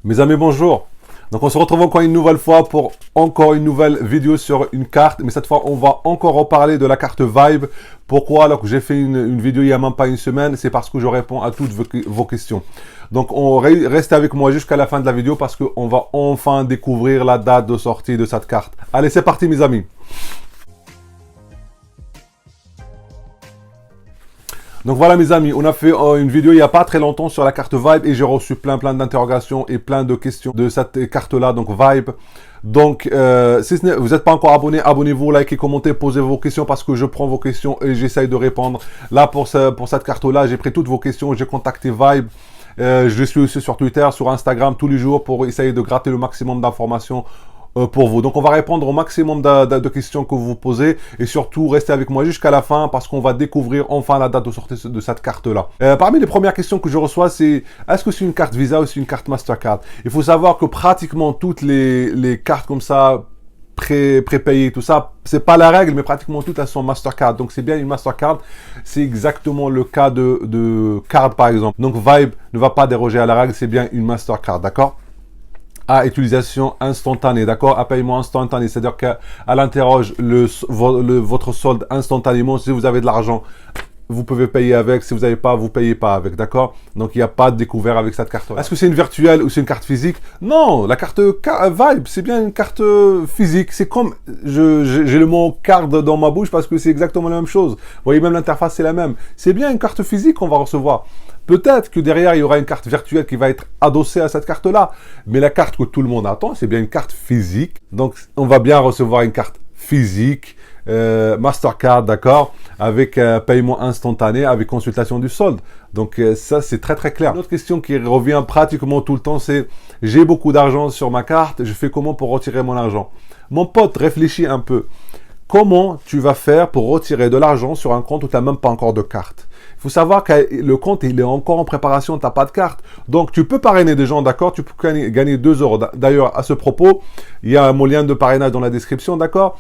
Mes amis, bonjour. Donc on se retrouve encore une nouvelle fois pour encore une nouvelle vidéo sur une carte. Mais cette fois, on va encore reparler de la carte Vibe. Pourquoi? Alors que j'ai fait une vidéo il n'y a même pas une semaine, c'est parce que je réponds à toutes vos questions. Donc restez avec moi jusqu'à la fin de la vidéo parce qu'on va enfin découvrir la date de sortie de cette carte. Allez, c'est parti mes amis. Donc voilà mes amis, on a fait une vidéo il n'y a pas très longtemps sur la carte Vibe et j'ai reçu plein d'interrogations et plein de questions de cette carte-là, donc Vibe. Donc si vous n'êtes pas encore abonné, abonnez-vous, likez, commentez, posez vos questions parce que je prends vos questions et j'essaye de répondre. Là pour cette carte-là, j'ai pris toutes vos questions, j'ai contacté Vibe. Je suis aussi sur Twitter, sur Instagram tous les jours pour essayer de gratter le maximum d'informations pour vous. Donc on va répondre au maximum de questions que vous vous posez et surtout restez avec moi jusqu'à la fin parce qu'on va découvrir enfin la date de sortie de cette carte là. Parmi les premières questions que je reçois, c'est est-ce que c'est une carte Visa ou c'est une carte Mastercard? Il faut savoir que pratiquement toutes les cartes comme ça prépayées, tout ça, c'est pas la règle, mais pratiquement toutes elles sont Mastercard. Donc c'est bien une Mastercard. C'est exactement le cas de Card par exemple. Donc Vibe ne va pas déroger à la règle, c'est bien une Mastercard, d'accord? À utilisation instantanée, d'accord? À paiement instantané, c'est-à-dire qu'elle interroge votre solde instantanément. Si vous avez de l'argent, vous pouvez payer avec. Si vous n'avez pas, vous payez pas avec, d'accord? Donc, il n'y a pas de découvert avec cette carte-là. Est-ce que c'est une virtuelle ou c'est une carte physique? Non, la carte Vibe, c'est bien une carte physique. C'est comme, j'ai le mot card dans ma bouche parce que c'est exactement la même chose. Vous voyez, même l'interface, c'est la même. C'est bien une carte physique qu'on va recevoir. Peut-être que derrière, il y aura une carte virtuelle qui va être adossée à cette carte-là. Mais la carte que tout le monde attend, c'est bien une carte physique. Donc, on va bien recevoir une carte physique, Mastercard, d'accord, avec paiement instantané, avec consultation du solde. Donc, ça, c'est très clair. Une autre question qui revient pratiquement tout le temps, c'est « J'ai beaucoup d'argent sur ma carte, je fais comment pour retirer mon argent ?» Mon pote, réfléchis un peu. Comment tu vas faire pour retirer de l'argent sur un compte où tu n'as même pas encore de carte? Il faut savoir que le compte, il est encore en préparation, tu n'as pas de carte. Donc, tu peux parrainer des gens, d'accord? Tu peux gagner 2 euros. D'ailleurs, à ce propos, il y a mon lien de parrainage dans la description, d'accord?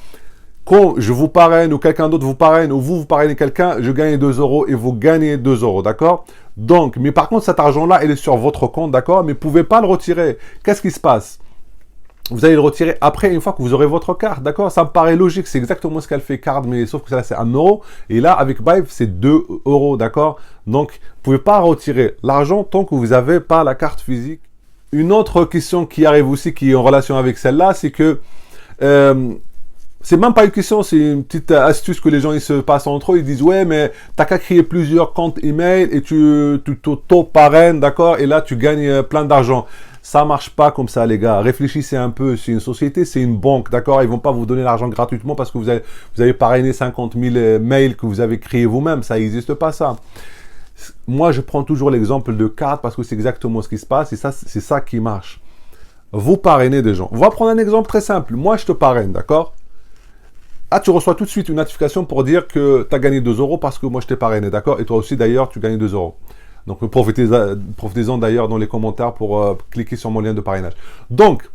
Quand je vous parraine ou quelqu'un d'autre vous parraine ou vous parrainez quelqu'un, je gagne 2 euros et vous gagnez 2 euros, d'accord? Donc, mais par contre, cet argent-là, il est sur votre compte, d'accord? Mais vous ne pouvez pas le retirer. Qu'est-ce qui se passe? Vous allez le retirer après, une fois que vous aurez votre carte, d'accord? Ça me paraît logique, c'est exactement ce qu'elle fait Card, mais sauf que là, c'est 1 euro. Et là, avec Vibe, c'est 2 euros, d'accord? Donc, vous ne pouvez pas retirer l'argent tant que vous n'avez pas la carte physique. Une autre question qui arrive aussi, qui est en relation avec celle-là, c'est que... c'est même pas une question, c'est une petite astuce que les gens ils se passent entre eux. Ils disent, ouais, mais t'as qu'à créer plusieurs comptes email et tu t'auto-parraines, d'accord? Et là, tu gagnes plein d'argent. Ça marche pas comme ça, les gars. Réfléchissez un peu. C'est une société, c'est une banque, d'accord? Ils vont pas vous donner l'argent gratuitement parce que vous avez parrainé 50 000 mails que vous avez créés vous-même. Ça n'existe pas, ça. Moi, je prends toujours l'exemple de Card parce que c'est exactement ce qui se passe et ça, c'est ça qui marche. Vous parrainez des gens. On va prendre un exemple très simple. Moi, je te parraine, d'accord? Ah, tu reçois tout de suite une notification pour dire que tu as gagné 2 euros parce que moi, je t'ai parrainé, d'accord? Et toi aussi, d'ailleurs, tu gagnes 2 euros. Donc, profitez-en d'ailleurs dans les commentaires pour cliquer sur mon lien de parrainage. Donc,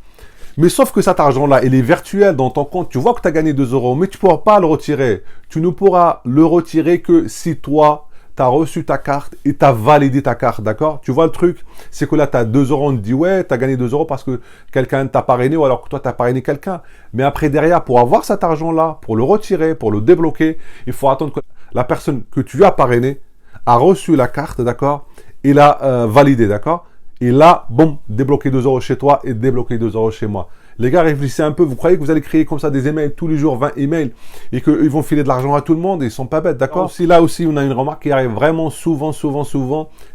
mais sauf que cet argent-là, il est virtuel dans ton compte. Tu vois que tu as gagné 2 euros, mais tu ne pourras pas le retirer. Tu ne pourras le retirer que si toi, tu as reçu ta carte et tu as validé ta carte, d'accord? Tu vois le truc? C'est que là, tu as 2 euros, on te dit, ouais, tu as gagné 2 euros parce que quelqu'un t'a parrainé ou alors que toi, tu as parrainé quelqu'un. Mais après, derrière, pour avoir cet argent-là, pour le retirer, pour le débloquer, il faut attendre que la personne que tu as parrainée a reçu la carte, d'accord? Et l'a validé, d'accord? Et là, boum, débloquer 2 euros chez toi et débloquer 2 euros chez moi. Les gars, réfléchissez un peu. Vous croyez que vous allez créer comme ça des emails tous les jours, 20 emails, et qu'ils vont filer de l'argent à tout le monde et ils sont pas bêtes, d'accord? Là aussi, on a une remarque qui arrive vraiment souvent,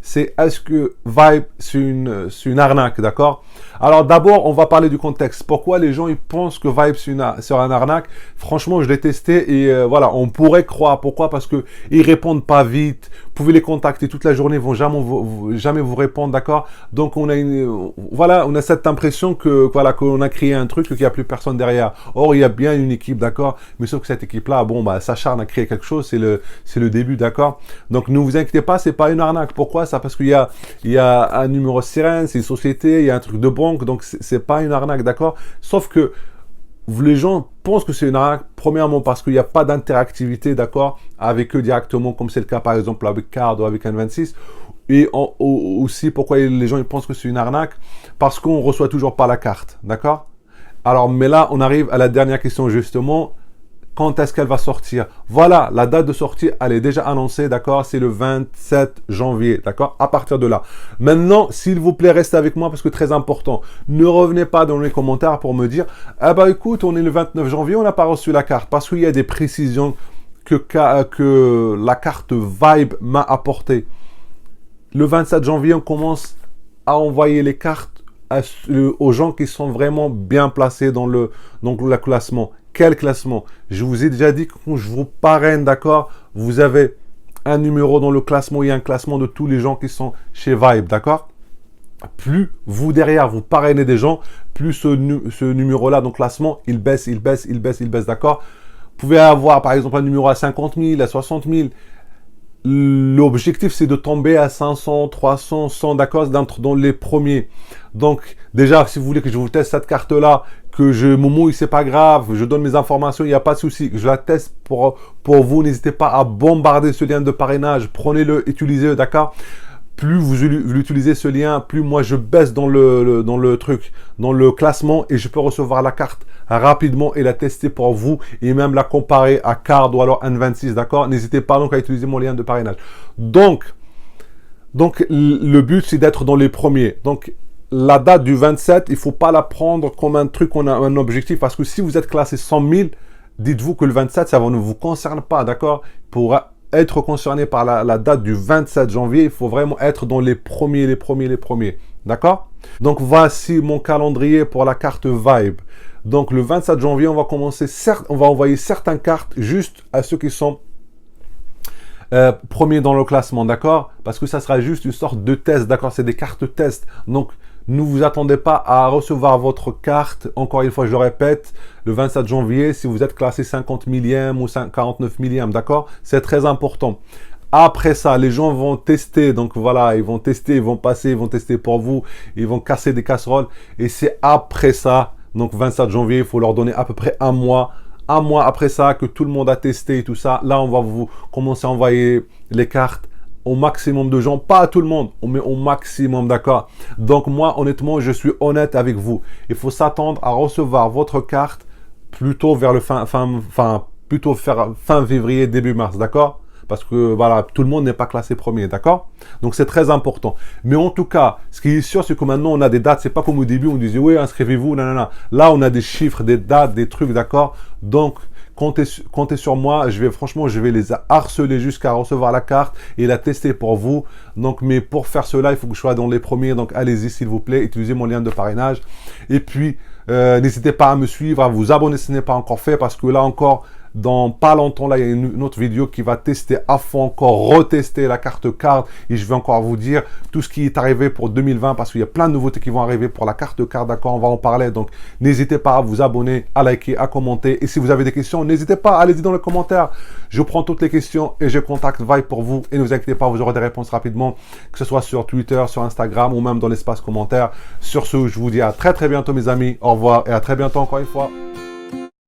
c'est est-ce que Vibe, c'est une arnaque, d'accord? Alors d'abord, on va parler du contexte. Pourquoi les gens ils pensent que Vibe, c'est une arnaque? Franchement, je l'ai testé et voilà, on pourrait croire. Pourquoi? Parce que ils répondent pas vite. Vous pouvez les contacter toute la journée, ils vont jamais vous répondre, d'accord? Donc on a cette impression que voilà qu'on a créé un truc qu'il n'y a plus personne derrière. Or il y a bien une équipe, d'accord? Mais sauf que cette équipe-là, bon bah s'acharne à créer quelque chose, c'est le début, d'accord? Donc ne vous inquiétez pas, c'est pas une arnaque. Pourquoi ça? Parce qu'il y a un numéro sirène, c'est une société, il y a un truc de banque, donc c'est pas une arnaque, d'accord? Sauf que les gens pensent que c'est une arnaque, premièrement parce qu'il n'y a pas d'interactivité, d'accord, avec eux directement, comme c'est le cas par exemple avec Card ou avec N26, Et aussi, pourquoi les gens ils pensent que c'est une arnaque? Parce qu'on ne reçoit toujours pas la carte, d'accord? Alors, mais là, on arrive à la dernière question, justement. Quand est-ce qu'elle va sortir? Voilà, la date de sortie, elle est déjà annoncée, d'accord? C'est le 27 janvier, d'accord? À partir de là. Maintenant, s'il vous plaît, restez avec moi parce que très important. Ne revenez pas dans les commentaires pour me dire, ah bah écoute, on est le 29 janvier, on n'a pas reçu la carte. Parce qu'il y a des précisions que la carte Vibe m'a apportées. Le 27 janvier, on commence à envoyer les cartes aux gens qui sont vraiment bien placés dans le classement. Quel classement? Je vous ai déjà dit que quand je vous parraine, d'accord, vous avez un numéro dans le classement, il y a un classement de tous les gens qui sont chez Vibe, d'accord? Plus vous derrière, vous parrainez des gens, plus ce numéro-là, donc classement, il baisse, il baisse, il baisse, il baisse, d'accord? Vous pouvez avoir par exemple un numéro à 50 000, à 60 000. L'objectif, c'est de tomber à 500, 300, 100, d'accord, d'être dans les premiers. Donc, déjà, si vous voulez que je vous teste cette carte-là, que je me mouille, c'est pas grave, je donne mes informations, il n'y a pas de souci. Je la teste pour vous. N'hésitez pas à bombarder ce lien de parrainage. Prenez-le, utilisez-le, d'accord? Plus vous utilisez ce lien, plus moi je baisse dans le truc, dans le classement et je peux recevoir la carte rapidement et la tester pour vous et même la comparer à Card ou alors N26, d'accord? N'hésitez pas donc à utiliser mon lien de parrainage. Donc le but c'est d'être dans les premiers. Donc la date du 27, il ne faut pas la prendre comme un truc, on a un objectif parce que si vous êtes classé 100 000, dites-vous que le 27, ça ne vous concerne pas, d'accord? Pour être concerné par la date du 27 janvier, il faut vraiment être dans les premiers, d'accord? Donc voici mon calendrier pour la carte Vibe. Donc le 27 janvier, on va commencer, on va envoyer certaines cartes juste à ceux qui sont premiers dans le classement, d'accord? Parce que ça sera juste une sorte de test, d'accord? C'est des cartes test. Donc ne vous attendez pas à recevoir votre carte, encore une fois, je le répète, le 27 janvier, si vous êtes classé 50 millième ou 49 millième, d'accord? C'est très important. Après ça, les gens vont tester, donc voilà, ils vont tester, ils vont passer, ils vont tester pour vous, ils vont casser des casseroles. Et c'est après ça, donc 27 janvier, il faut leur donner à peu près un mois après ça, que tout le monde a testé et tout ça. Là, on va vous commencer à envoyer les cartes au maximum de gens, pas à tout le monde, mais au maximum, d'accord? Donc moi, honnêtement, je suis honnête avec vous. Il faut s'attendre à recevoir votre carte plutôt vers le fin février, début mars, d'accord? Parce que voilà, tout le monde n'est pas classé premier, d'accord? Donc c'est très important. Mais en tout cas, ce qui est sûr, c'est que maintenant on a des dates. C'est pas comme au début, on disait oui, inscrivez-vous, nanana. Là, on a des chiffres, des dates, des trucs, d'accord? Donc comptez sur moi. Franchement, je vais les harceler jusqu'à recevoir la carte et la tester pour vous. Donc, mais pour faire cela, il faut que je sois dans les premiers. Donc, allez-y, s'il vous plaît, utilisez mon lien de parrainage. Et puis, n'hésitez pas à me suivre, à vous abonner si ce n'est pas encore fait, parce que là encore, dans pas longtemps, là, il y a une autre vidéo qui va tester à fond, encore retester la carte carte. Et je vais encore vous dire tout ce qui est arrivé pour 2020, parce qu'il y a plein de nouveautés qui vont arriver pour la carte carte, d'accord? On va en parler. Donc, n'hésitez pas à vous abonner, à liker, à commenter. Et si vous avez des questions, n'hésitez pas, allez-y dans les commentaires. Je prends toutes les questions et je contacte Vibe pour vous. Et ne vous inquiétez pas, vous aurez des réponses rapidement, que ce soit sur Twitter, sur Instagram ou même dans l'espace commentaire. Sur ce, je vous dis à très bientôt, mes amis. Au revoir et à très bientôt encore une fois.